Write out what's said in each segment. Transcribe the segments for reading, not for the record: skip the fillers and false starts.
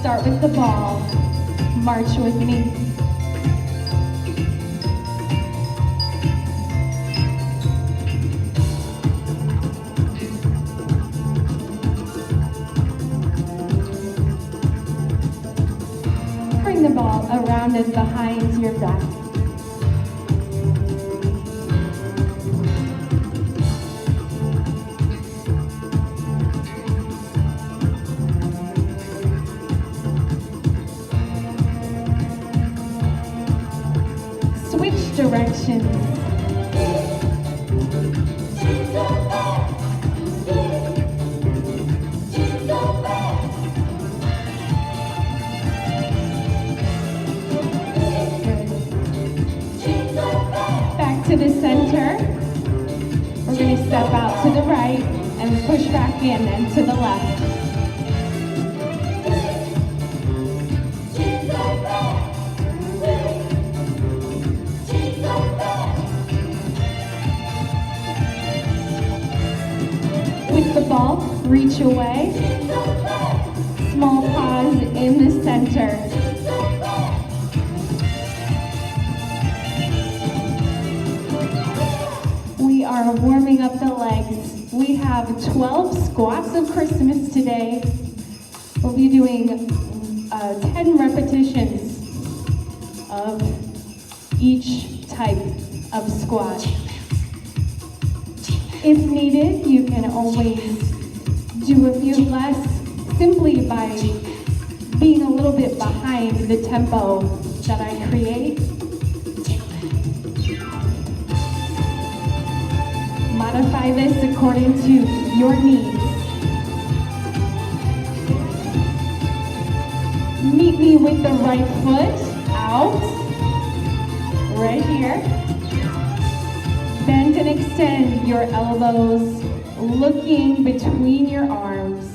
start with the ball. March with me. Bring the ball around and behind your back. Switch directions. To the center. We're going to step out to the right and push back in and to the left. With the ball, reach away. Small pause in the center. We are warming up the legs. We have 12 squats of Christmas today. We'll be doing 10 repetitions of each type of squat. If needed, you can always do a few less simply by being a little bit behind the tempo that I create. Modify this according to your needs. Meet me with the right foot out, right here. Bend and extend your elbows, looking between your arms.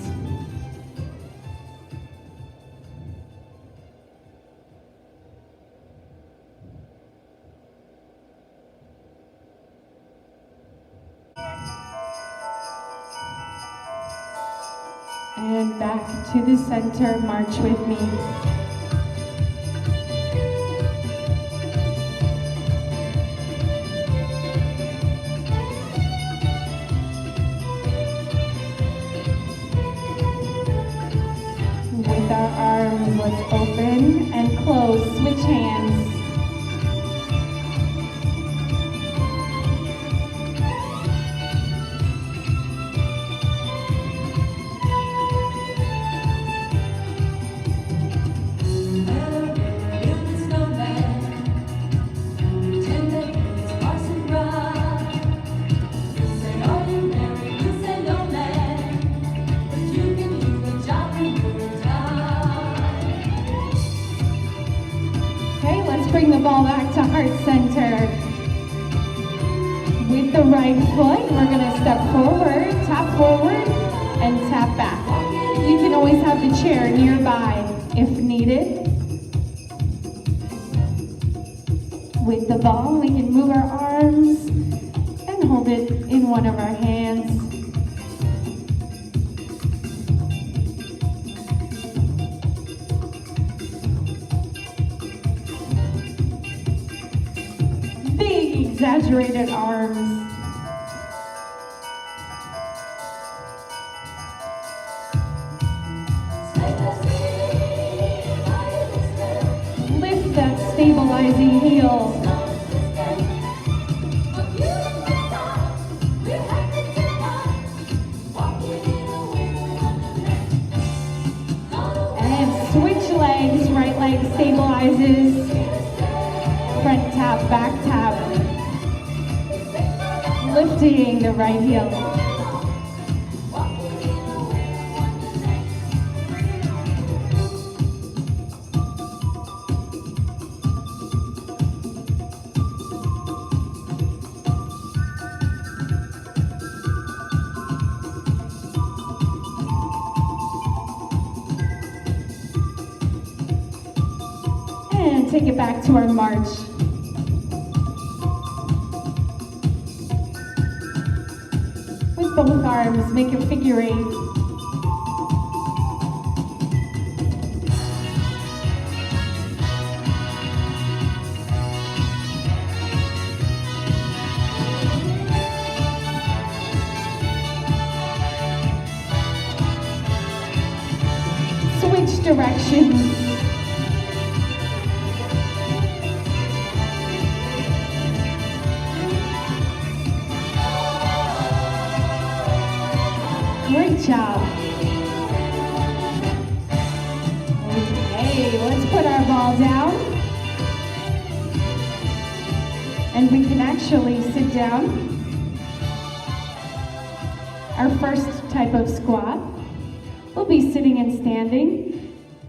And back to the center, march with me. With our arms, let's open and close, switch hands. Bring the ball back to heart center. With the right foot, we're gonna step forward, and tap back. You can always have the chair nearby if needed. With the ball, we can move our arms and hold it in one of our hands. Exaggerated arms. Lift that stabilizing heel. And switch legs. Right leg stabilizes. Front tap, back tap. Lifting the right heel. And take it back to our march. Both arms, make a figure 8. directions. Great job. Okay, let's put our ball down. And we can actually sit down. Our first type of squat, we'll be sitting and standing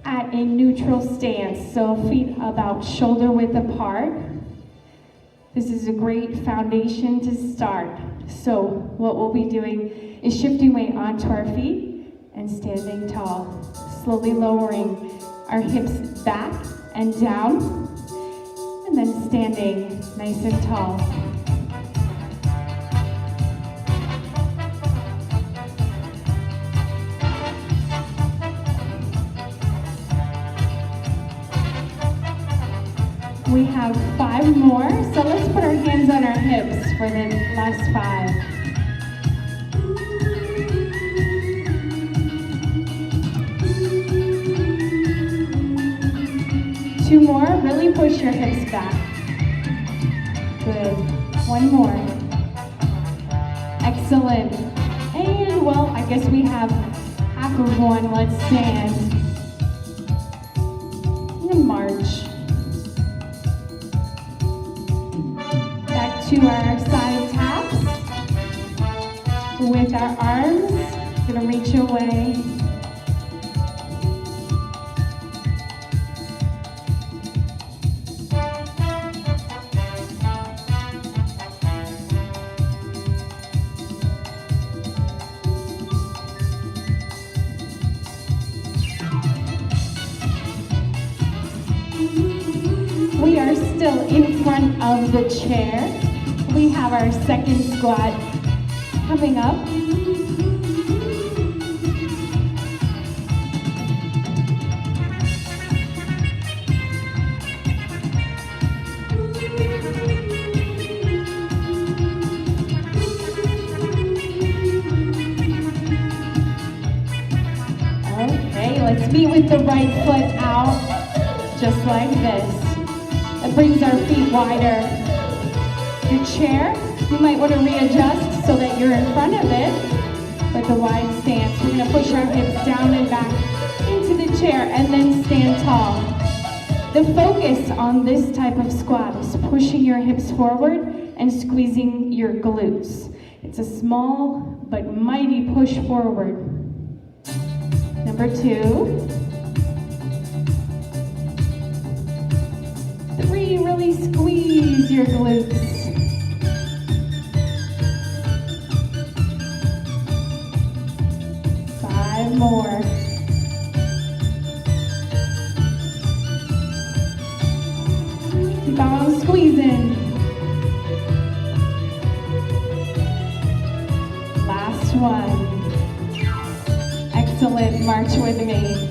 at a neutral stance, so feet about shoulder width apart. This is a great foundation to start. So what we'll be doing is shifting weight onto our feet and standing tall, slowly lowering our hips back and down, and then standing nice and tall. We have 5 more, so let's put our hands on our hips for the last 5. Two more, really push your hips back. Good. 1 more. Excellent. And well, I guess we have half of one. Let's stand. And march. Back to our side taps. With our arms, gonna reach away. We are still in front of the chair. We have our second squat coming up. Okay, let's meet with the right foot out, just like this. It brings our feet wider. Your chair, you might want to readjust so that you're in front of it with a wide stance. We're going to push our hips down and back into the chair and then stand tall. The focus on this type of squat is pushing your hips forward and squeezing your glutes. It's a small but mighty push forward. Number 2. 3, really squeeze your glutes. 5 more. Keep on squeezing. Last one. Excellent, march with me.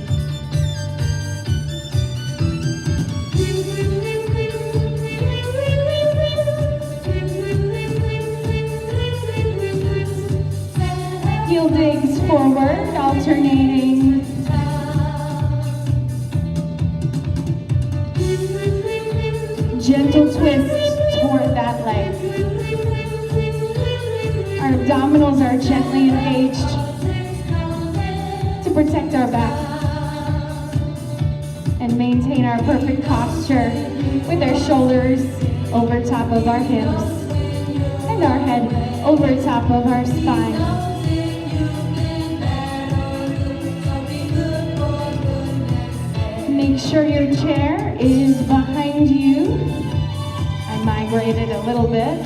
Heel digs forward, alternating. Gentle twist toward that leg. Our abdominals are gently engaged to protect our back and maintain our perfect posture with our shoulders over top of our hips and our head over top of our spine. Make sure your chair is behind you. I migrated a little bit.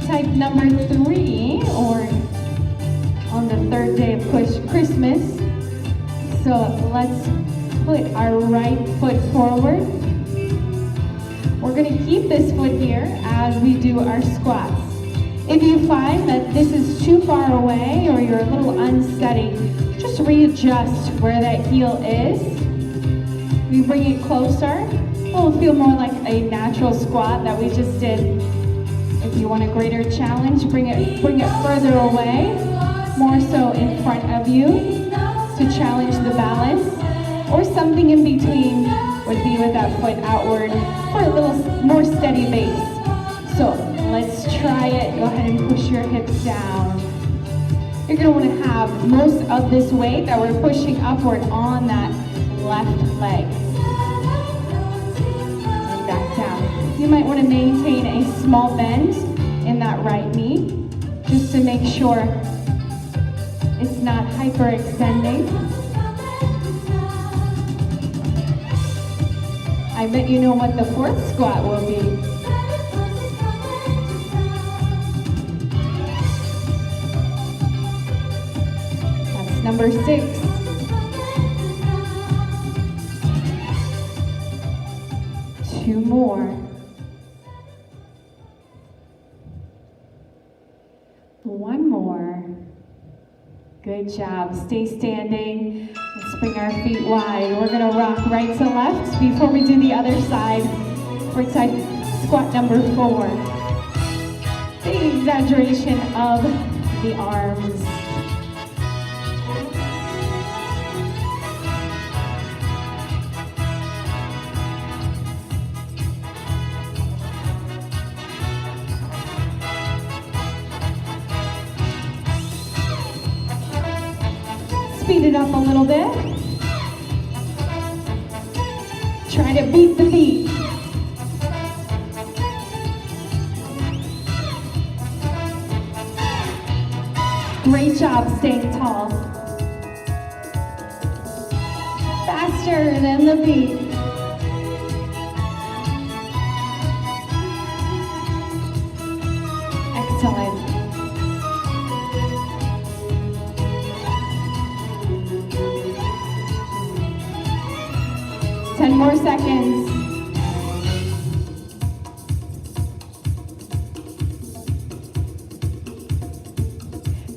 Type number 3, or on the 3rd day of Christmas. So let's put our right foot forward. We're going to keep this foot here as we do our squats. If you find that this is too far away or you're a little unsteady, just readjust where that heel is. We bring it closer, it'll feel more like a natural squat that we just did. If you want a greater challenge, bring it further away, more so in front of you to challenge the balance, or something in between would be with that foot outward for a little more steady base. So let's try it. Go ahead and push your hips down. You're going to want to have most of this weight that we're pushing upward on that left leg. And back down. You might want to maintain a small bend in that right knee, just to make sure it's not hyperextending. I bet you know what the fourth squat will be. That's number 6. Two more. One more. Good job. Stay standing. Let's bring our feet wide. We're going to rock right to left before we do the other side. For squat number 4. The exaggeration of the arms. Speed it up a little bit. Try to beat the beat. Great job staying tall. Faster than the beat. Excellent. 10 more seconds.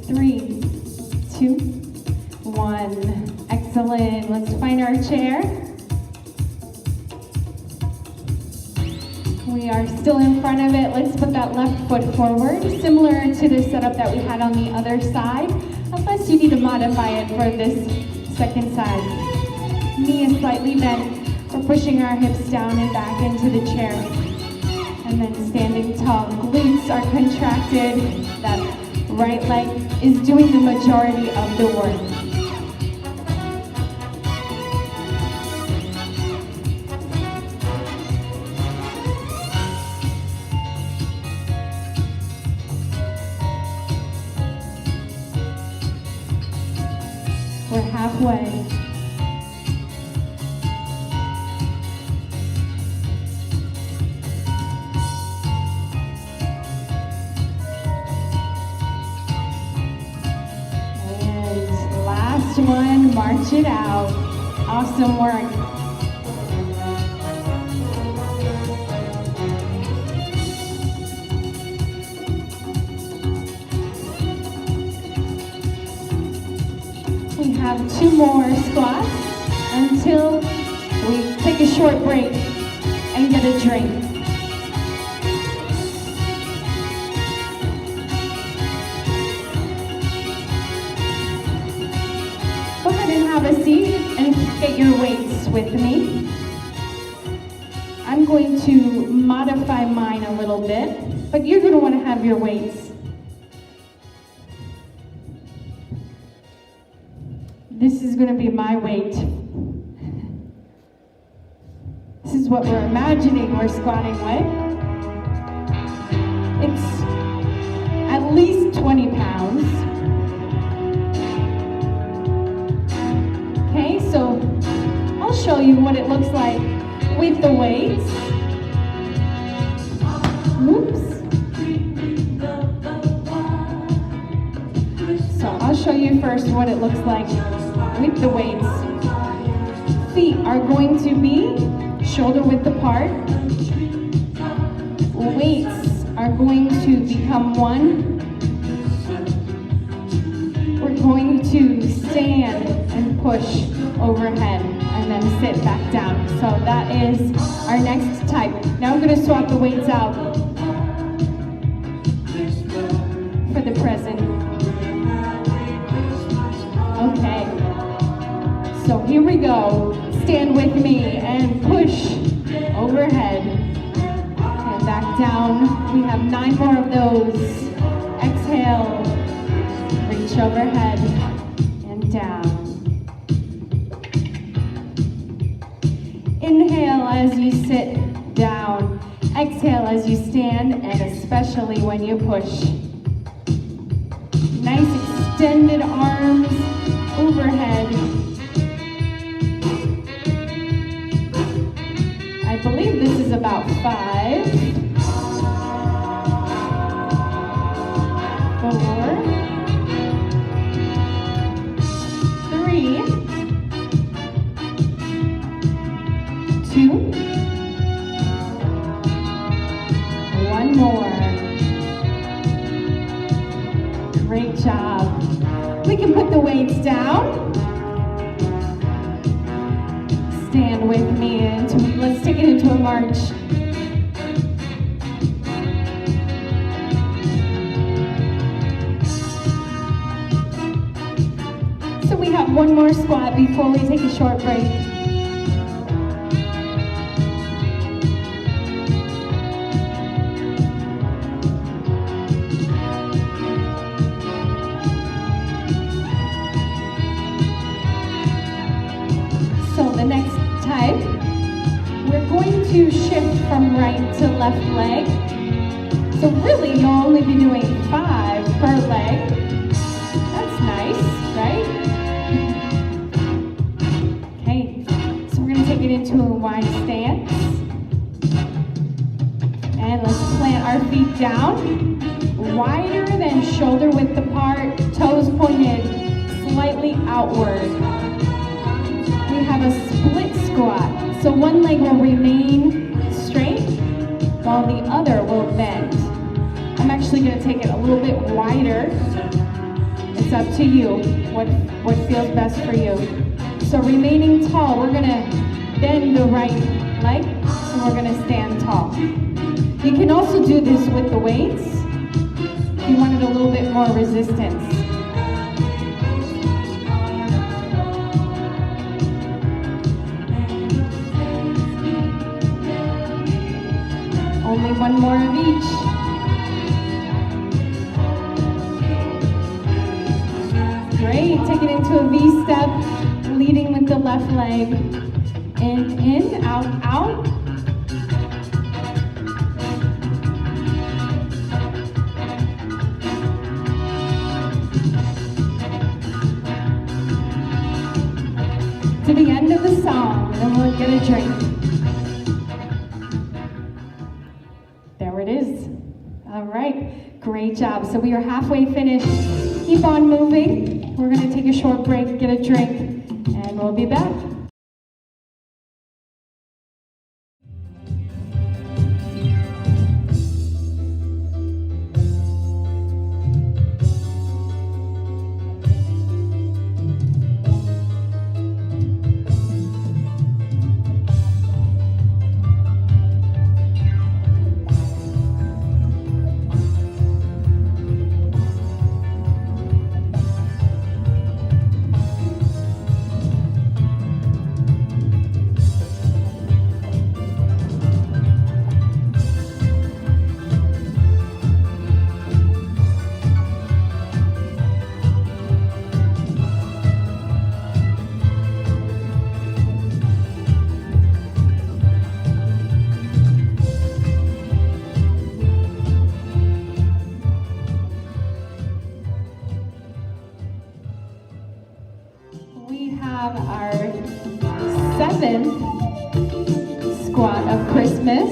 Three, two, one. Excellent. Let's find our chair. We are still in front of it. Let's put that left foot forward, similar to the setup that we had on the other side, unless you need to modify it for this second side. Knee is slightly bent. We're pushing our hips down and back into the chair. And then standing tall. Glutes are contracted. That right leg is doing the majority of the work. We're halfway. One, march it out. Awesome work. We have 2 more squats until we take a short break and get a drink. Have a seat and get your weights with me. I'm going to modify mine a little bit, but you're going to want to have your weights. This is going to be my weight. This is what we're imagining we're squatting with. It's at least 20 pounds. Okay, so I'll show you what it looks like with the weights. Oops. So I'll show you first what it looks like with the weights. Feet are going to be shoulder width apart. Weights are going to become one. We're going to stand and push overhead and then sit back down. So that is our next type. Now I'm going to swap the weights out. here we go. Stand with me and push overhead and back down. We have 9 more of those. Exhale, reach overhead and down. Inhale as you sit down. Exhale as you stand, and especially when you push. Nice extended arms overhead. I believe this is about 5, 4, 3, 2, 1 more. Great job. We can put the weights down. Stand with me and let's take it into a march. So we have 1 more squat before we take a short break. So the next type, we're going to shift from right to left leg. So really you'll only be doing 5 per leg. That's nice, right? Okay, so we're going to take it into a wide stance. And let's plant our feet down. Wider than shoulder width apart, toes pointed slightly outward. We have a split squat, so one leg will remain straight while the other will bend. I'm actually going to take it a little bit wider. It's up to you, what feels best for you. So remaining tall, we're going to bend the right leg and we're going to stand tall. You can also do this with the weights if you wanted a little bit more resistance. Only 1 more of each. Great, take it into a V-step, leading with the left leg. In, out, out. To the end of the song, and then we'll get a drink. There it is. All right, great job. So we are halfway finished. Keep on moving. We're going to take a short break, get a drink, and we'll be back. Our 7th squat of Christmas.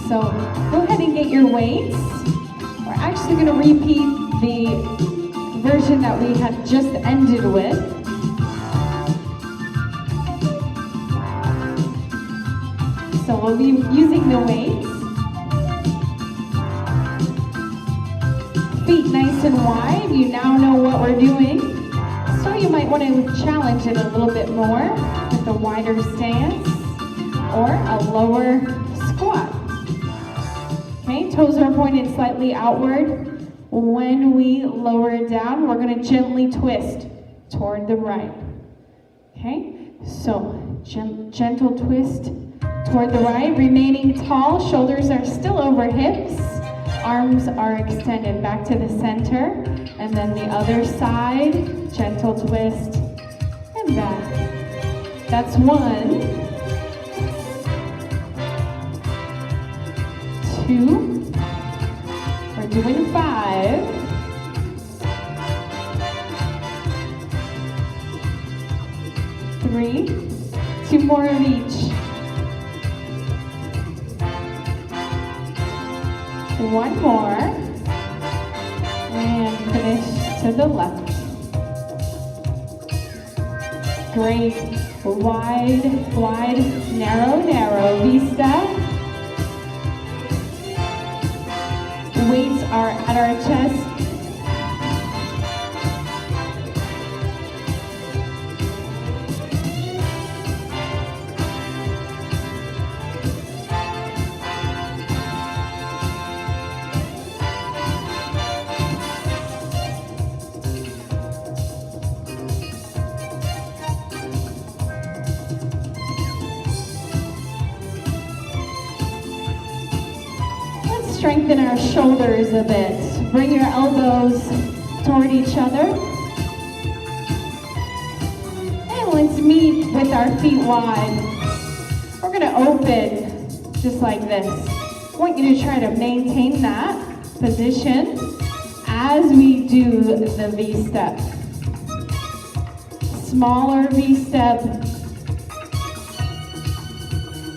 So go ahead and get your weights. We're actually going to repeat the version that we had just ended with. So we'll be using the weights. Feet nice and wide. You now know what we're doing. So you might want to challenge it a little bit more with a wider stance or a lower squat. Okay, toes are pointed slightly outward. When we lower it down, we're going to gently twist toward the right. Okay, so gentle twist toward the right, remaining tall, shoulders are still over hips, arms are extended back to the center, and then the other side, gentle twist, and back. That's 1, 2, we're doing 5, 3, 2 more of each. 1 more, and finish to the left. Great, wide, wide, narrow, narrow, V-step. Weights are at our chest. Strengthen our shoulders a bit. Bring your elbows toward each other. And let's meet with our feet wide. We're going to open just like this. I want you to try to maintain that position as we do the V-step. Smaller V-step.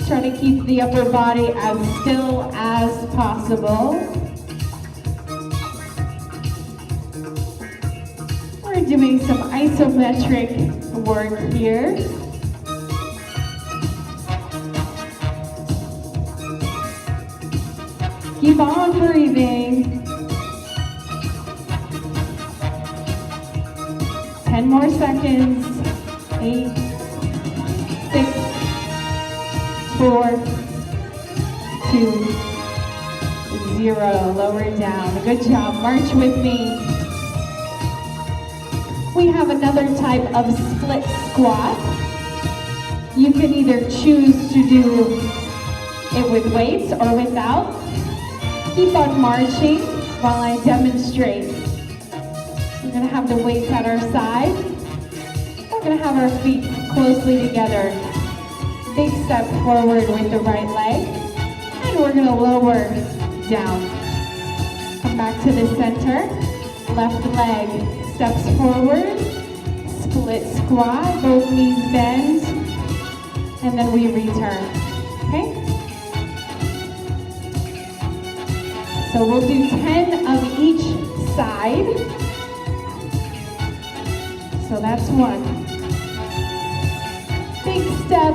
Try to keep the upper body as still as possible. We're doing some isometric work here. Keep on breathing. 10 more seconds. 8, 6, 4, 2, 0. Lower it down. Good job. March with me. We have another type of split squat. You can either choose to do it with weights or without. Keep on marching while I demonstrate. We're going to have the weights at our side. We're going to have our feet closely together. Big step forward with the right leg, and we're going to lower down. Come back to the center, left leg steps forward, split squat, both knees bend, and then we return, okay? So we'll do 10 of each side. So that's 1. Big step.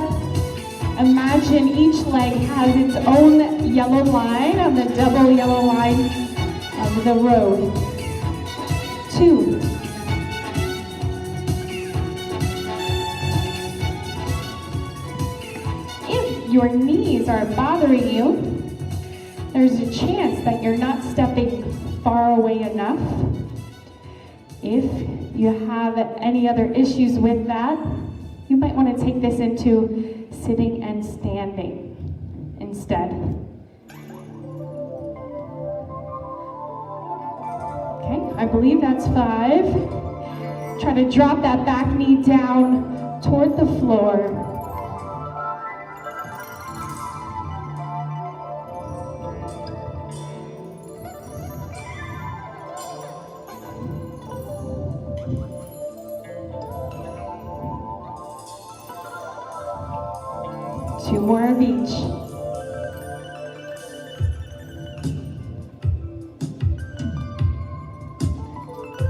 Imagine each leg has its own yellow line on the double yellow line of the road. 2. If your knees are bothering you, there's a chance that you're not stepping far away enough. If you have any other issues with that, you might want to take this into sitting and standing instead. Okay, I believe that's 5. Try to drop that back knee down toward the floor. Two more of each.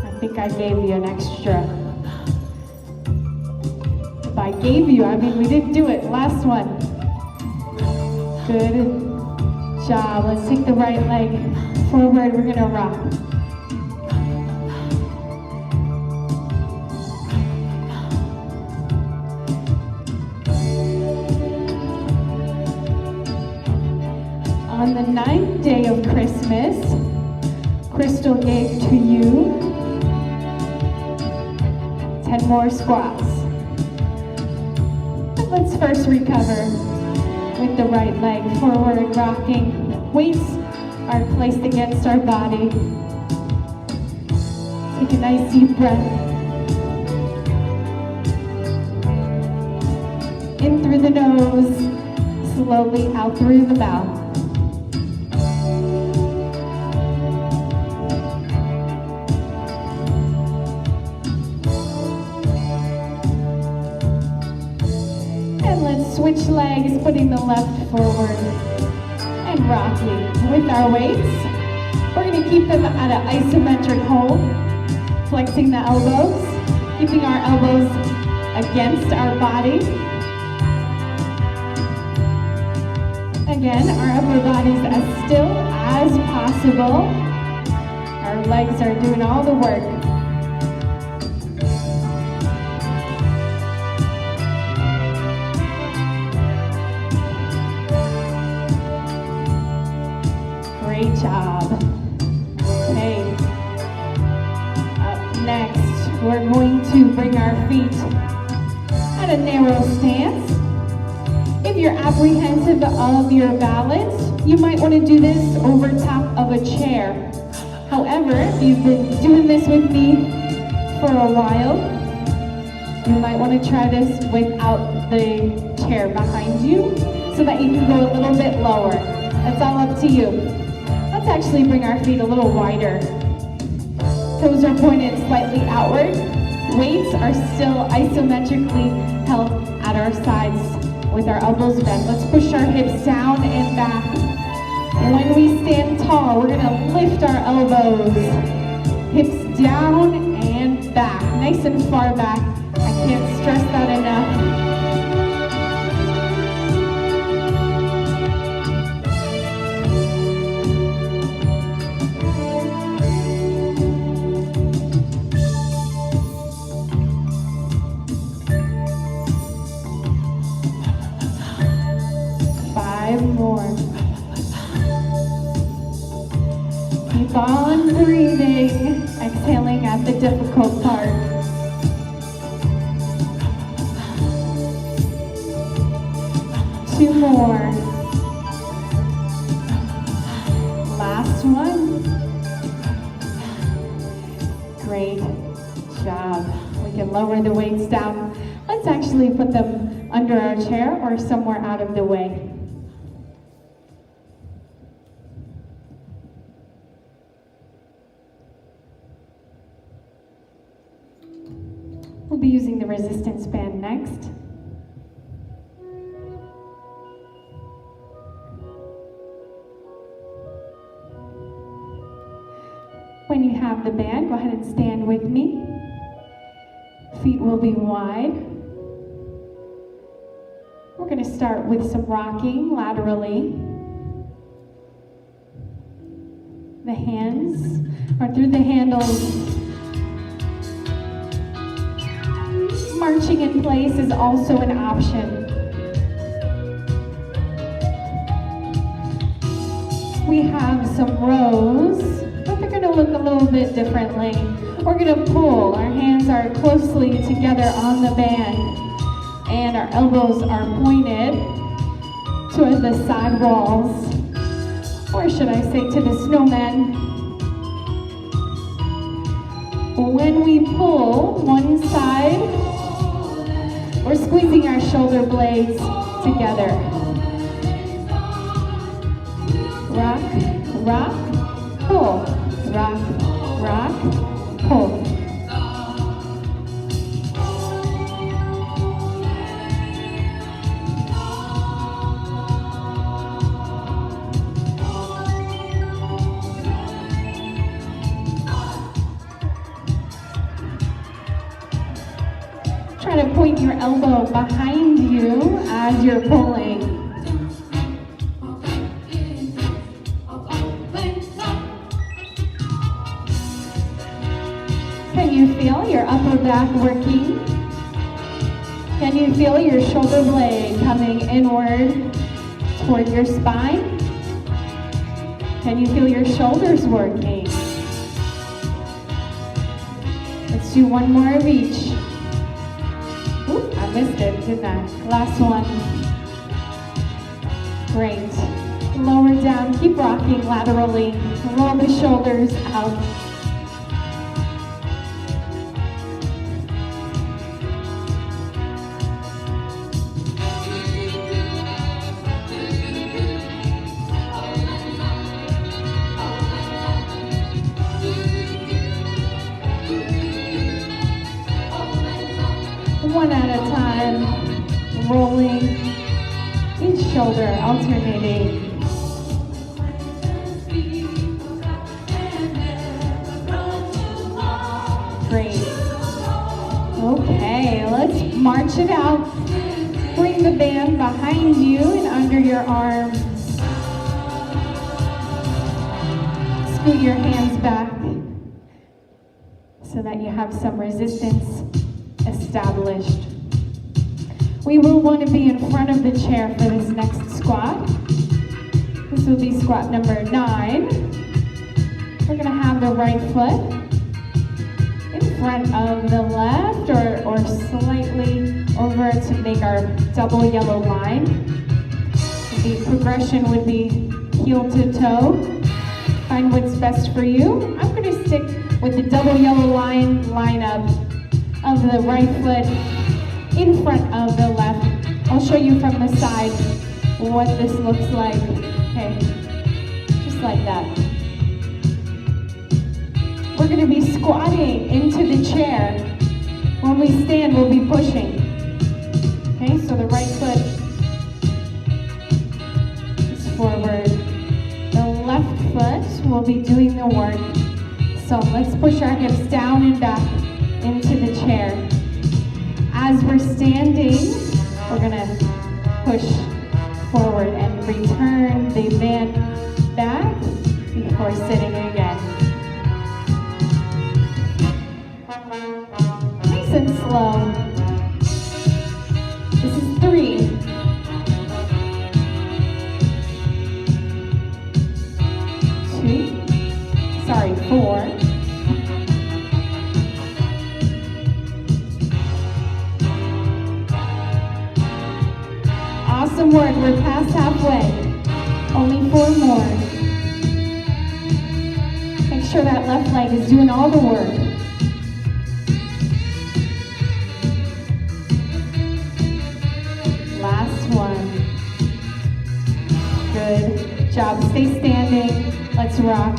I think I gave you an extra. If I gave you, I mean, we didn't do it. Last one. Good job. Let's take the right leg forward. We're going to rock. On the 9th day of Christmas crystal gave to you. 10 more squats. And let's first recover with the right leg forward rocking. Weights are placed against our body. Take a nice deep breath. In through the nose, slowly out through the mouth. And let's switch legs, putting the left forward and rocking with our weights. We're going to keep them at an isometric hold, flexing the elbows, keeping our elbows against our body. Again, our upper body's as still as possible. Our legs are doing all the work. Great job. Okay. Up next, we're going to bring our feet at a narrow stance. If you're apprehensive of your balance, you might want to do this over top of a chair. However, if you've been doing this with me for a while, you might want to try this without the chair behind you so that you can go a little bit lower. That's all up to you. Let's actually bring our feet a little wider. Toes are pointed slightly outward. Weights are still isometrically held at our sides with our elbows bent. Let's push our hips down and back. And when we stand tall, we're gonna lift our elbows. Hips down and back, nice and far back. I can't stress that enough. More. Keep on breathing, exhaling at the difficult part. Two more. Last one. Great job. We can lower the weights down. Let's actually put them under our chair or somewhere out of the way. We'll be using the resistance band next. When you have the band, go ahead and stand with me. Feet will be wide. We're going to start with some rocking laterally. The hands are through the handles. Marching in place is also an option. We have some rows, but they're going to look a little bit differently. We're going to pull. Our hands are closely together on the band, and our elbows are pointed toward the side walls, or should I say to the snowman. When we pull one side, we're squeezing our shoulder blades together. Rock, rock, pull. Rock, rock, pull. Try to point your elbow behind you as you're pulling. Can you feel your upper back working? Can you feel your shoulder blade coming inward toward your spine? Can you feel your shoulders working? Let's do one more of each. Ooh, I missed it, didn't I? Last one. Great. Lower down, keep rocking laterally. Roll the shoulders out. One at a time, rolling each shoulder, alternating. Great. Okay, let's march it out. Bring the band behind you and under your arms. Scoot your hands back so that you have some resistance established. We will want to be in front of the chair for this next squat. This will be squat number 9. We're going to have the right foot in front of the left or slightly over to make our double yellow line. The progression would be heel to toe. Find what's best for you. I'm going to stick with the double yellow line up of the right foot in front of the left. I'll show you from the side what this looks like. Okay, just like that. We're going to be squatting into the chair. When we stand, we'll be pushing. Okay, so the right foot is forward. The left foot will be doing the work. So let's push our hips down and back into the chair. As we're standing, we're gonna push forward and return the band back before sitting again. Nice and slow. This is 3. 4. Awesome work, we're past halfway. Only 4 more. Make sure that left leg is doing all the work. Last one. Good job, stay standing, let's rock.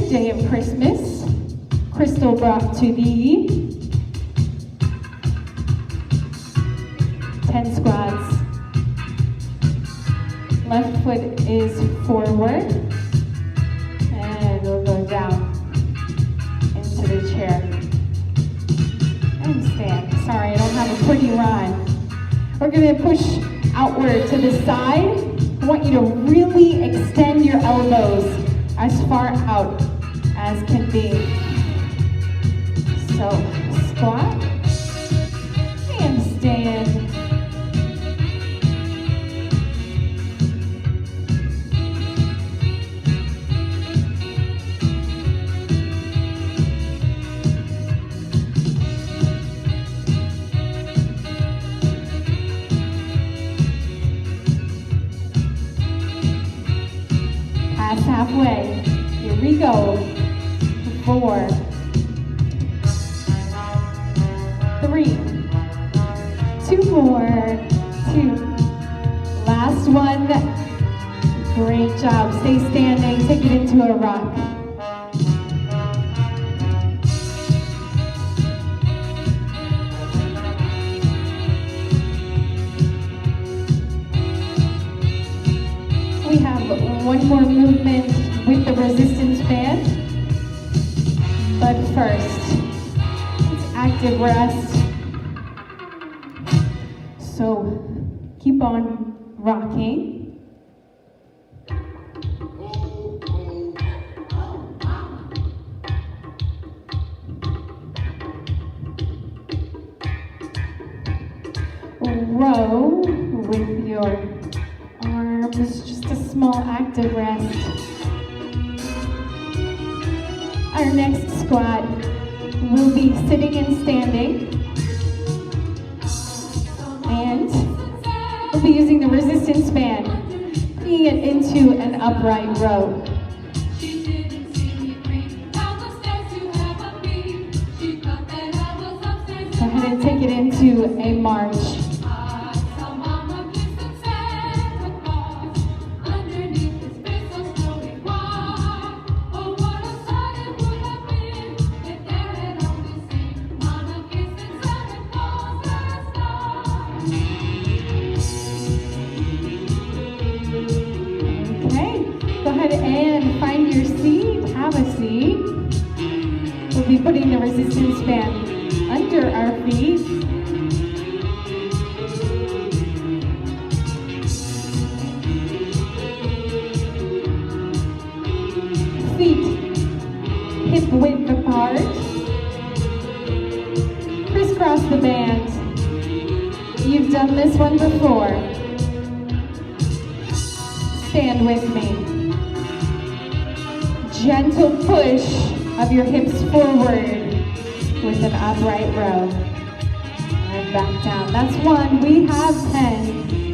Day of Christmas, Crystal brought to the 10 squats. Left foot is forward, and we'll go down into the chair. And stand. Sorry, I don't have a pretty rhyme. We're going to push outward to the side. I want you to really extend your elbows as far out as can be. So squat and stand. Past halfway. Here we go. 4, 3, 2 more, 2. Last one. Great job. Stay standing. Take it into a rock. We have one more movement with the resistance band. But first, it's active rest. So keep on rocking. row with your arms, just a small active rest. Our next squat will be sitting and standing. And we'll be using the resistance band, bringing it into an upright row. Go ahead and take it into a march. And find your seat, have a seat. We'll be putting the resistance band under our feet. Feet hip width apart. Crisscross the band. You've done this one before. Stand with me. Gentle push of your hips forward with an upright row. And back down. That's one. We have 10.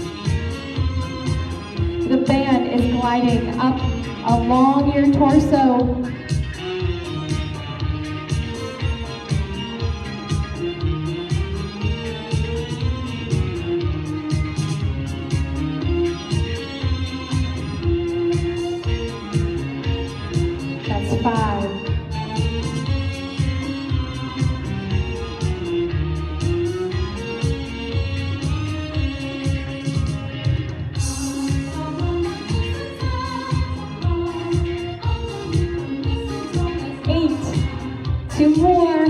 The band is gliding up along your torso. That's 5. 8. 2 more.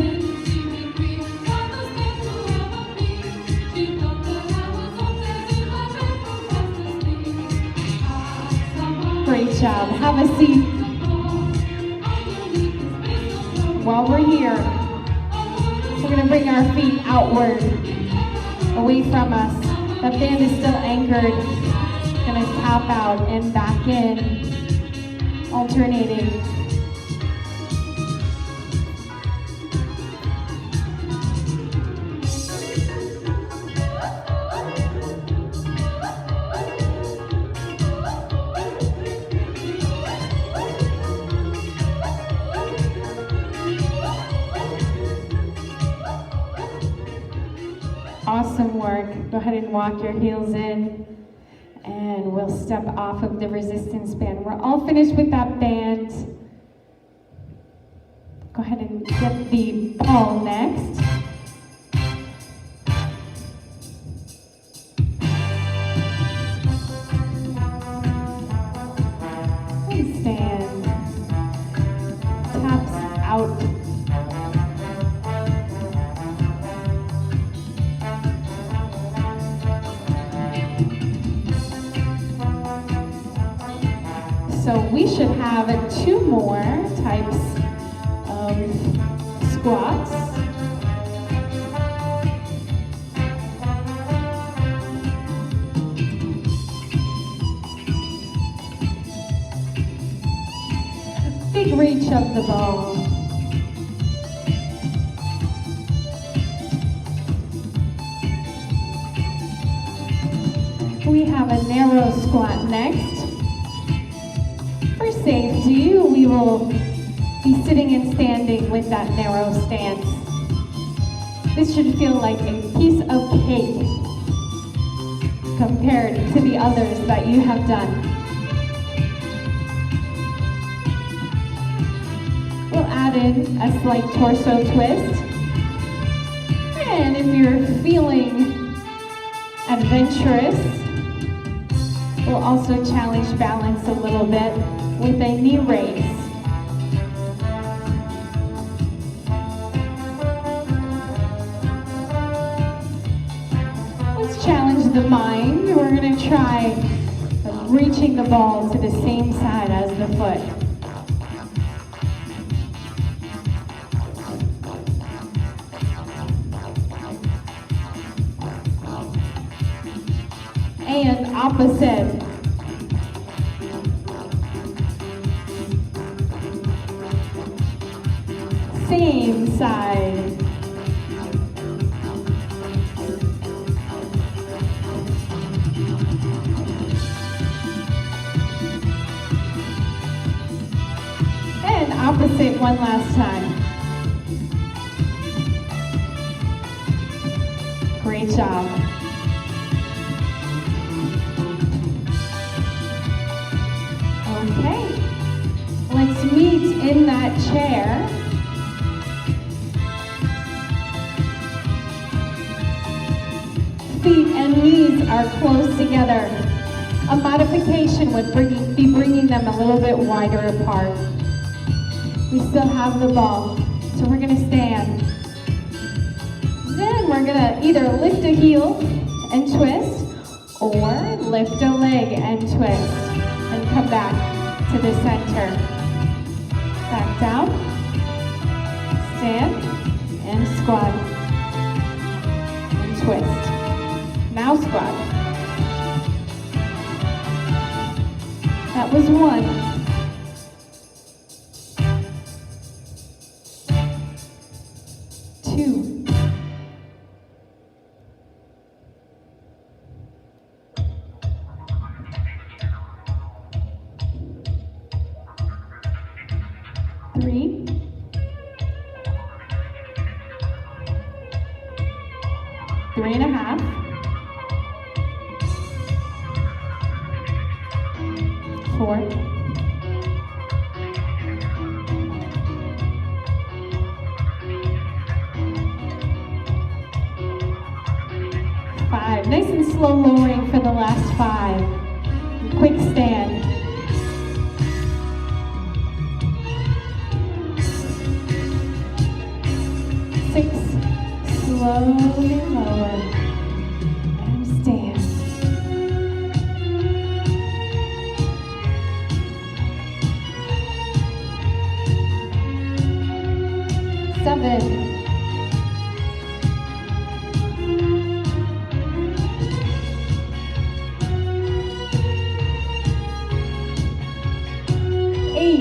Great job. Have a seat. While we're here, we're going to bring our feet outward, away from us. That band is still anchored. Going to tap out and back in, alternating. Awesome work. Go ahead and walk your heels in, and we'll step off of the resistance band. We're all finished with that band. Go ahead and get the ball next. And stand. Taps out. So we should have 2 more types of squats. Big reach of the ball. We have a narrow squat next. For safety, we will be sitting and standing with that narrow stance. This should feel like a piece of cake compared to the others that you have done. We'll add in a slight torso twist. And if you're feeling adventurous, we'll also challenge balance a little bit with a knee raise. Let's challenge the mind. We're going to try reaching the ball to the same side as the foot. And opposite. Same side. And opposite one last time. Great job. Okay, let's meet in that chair. Feet and knees are close together. A modification would be bringing them a little bit wider apart. We still have the ball, so we're gonna stand. Then we're gonna either lift a heel and twist, or lift a leg and twist, and come back to the center. Back down, stand, and squat, and twist. Now squat. That was one. Two. Three. 3.5. 4. 5. Nice and slow lowering for the last 5. Quick stand. 6. Slowly lower. And stand. 7. 8.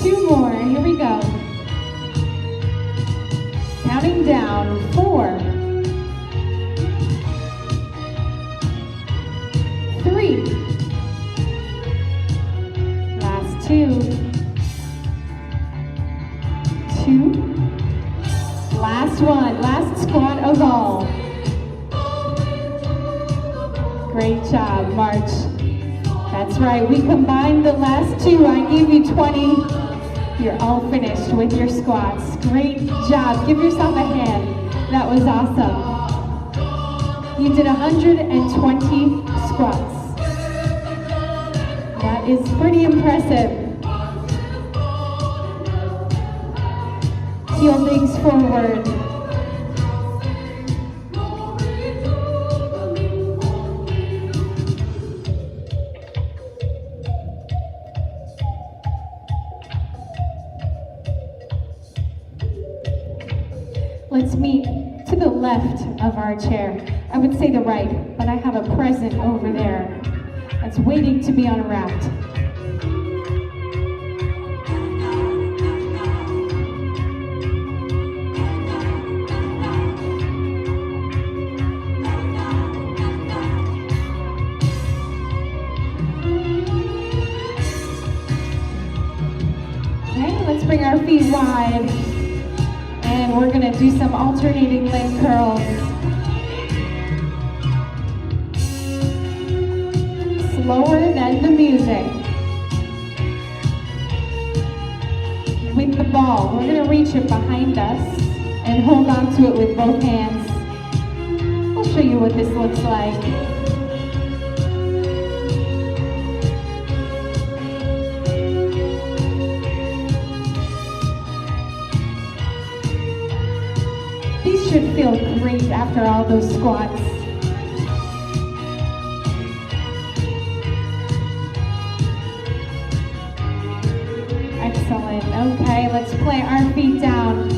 2 more. Here we go. Counting down. 4. 3. Last 2. 2. Last one. Last squat of all. Great job, March. That's right. We combined the last 2. I gave you 20. You're all finished with your squats. Great job. Give yourself a hand. That was awesome. You did 120 squats. That is pretty impressive. Heel digs forward. Let's meet to the left of our chair. I would say the right, but I have a present over there that's waiting to be unwrapped. Okay, let's bring our feet wide. And we're going to do some alternating leg curls. Slower than the music. With the ball, we're going to reach it behind us and hold on to it with both hands. I'll show you what this looks like. Should feel great after all those squats. Excellent. Okay, let's plant our feet down.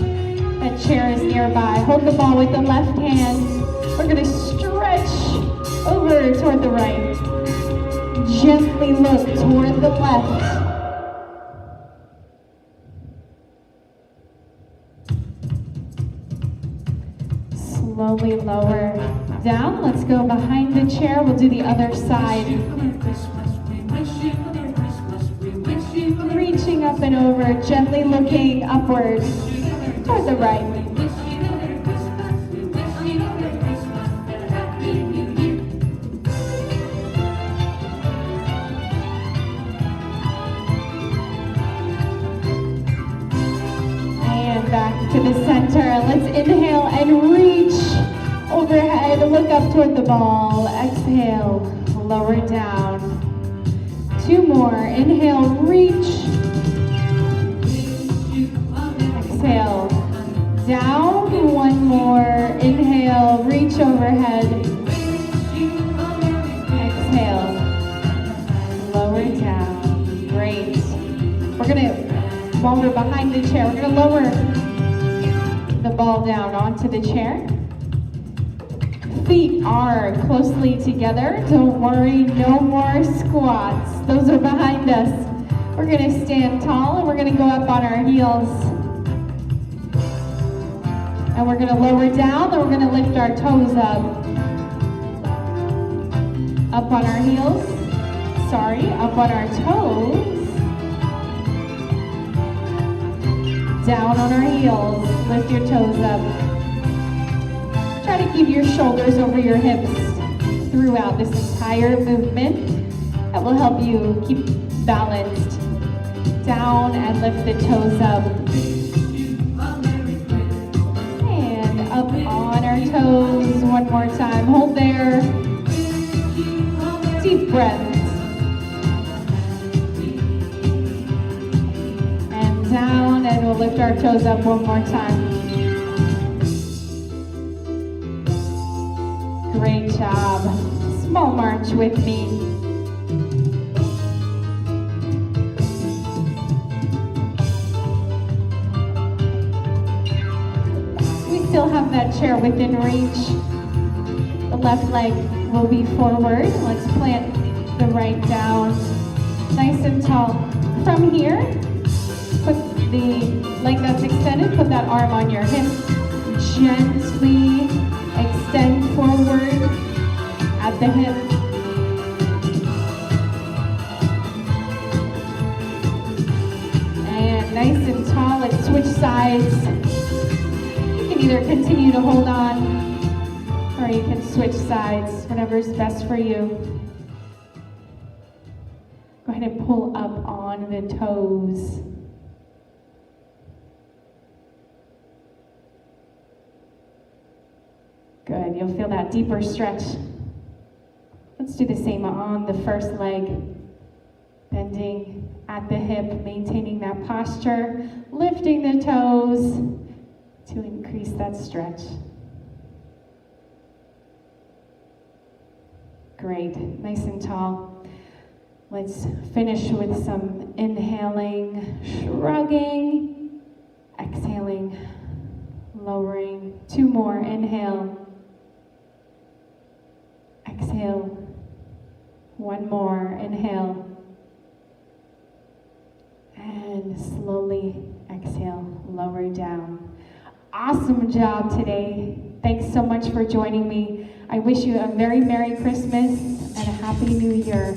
That chair is nearby. Hold the ball with the left hand. We're going to stretch over toward the right. Gently look toward the left. Slowly lower down. Let's go behind the chair. We'll do the other side. Reaching up and over, gently looking upward toward the right. And back to the center. Let's inhale and reach overhead. Look up toward the ball. Exhale, lower down. 2 more. Inhale, reach. Exhale, down. 1 more. Inhale, reach overhead. Exhale, lower down. Great. While we're behind the chair, we're gonna lower the ball down onto the chair. Feet are closely together. Don't worry, no more squats. Those are behind us. We're gonna stand tall and we're gonna go up on our heels. And we're gonna lower down, then we're gonna lift our toes up. Up on our heels. Up on our toes. Down on our heels. Lift your toes up. Try to keep your shoulders over your hips throughout this entire movement. That will help you keep balanced. Down and lift the toes up. And up on our toes. 1 more time. Hold there. Deep breath. And down, and we'll lift our toes up 1 more time. Great job. Small march with me. We still have that chair within reach. The left leg will be forward. Let's plant the right down. Nice and tall. From here, put the leg that's extended, put that arm on your hip. Gently extend forward at the hip. And nice and tall, let's switch sides. You can either continue to hold on or you can switch sides, whatever's best for you. Go ahead and pull up on the toes. Good, you'll feel that deeper stretch. Let's do the same on the first leg. Bending at the hip, maintaining that posture, lifting the toes to increase that stretch. Great, nice and tall. Let's finish with some inhaling, shrugging, exhaling, lowering. 2 more, inhale. Exhale. 1 more. Inhale. And slowly exhale, lower down. Awesome job today. Thanks so much for joining me. I wish you a very Merry Christmas and a Happy New Year.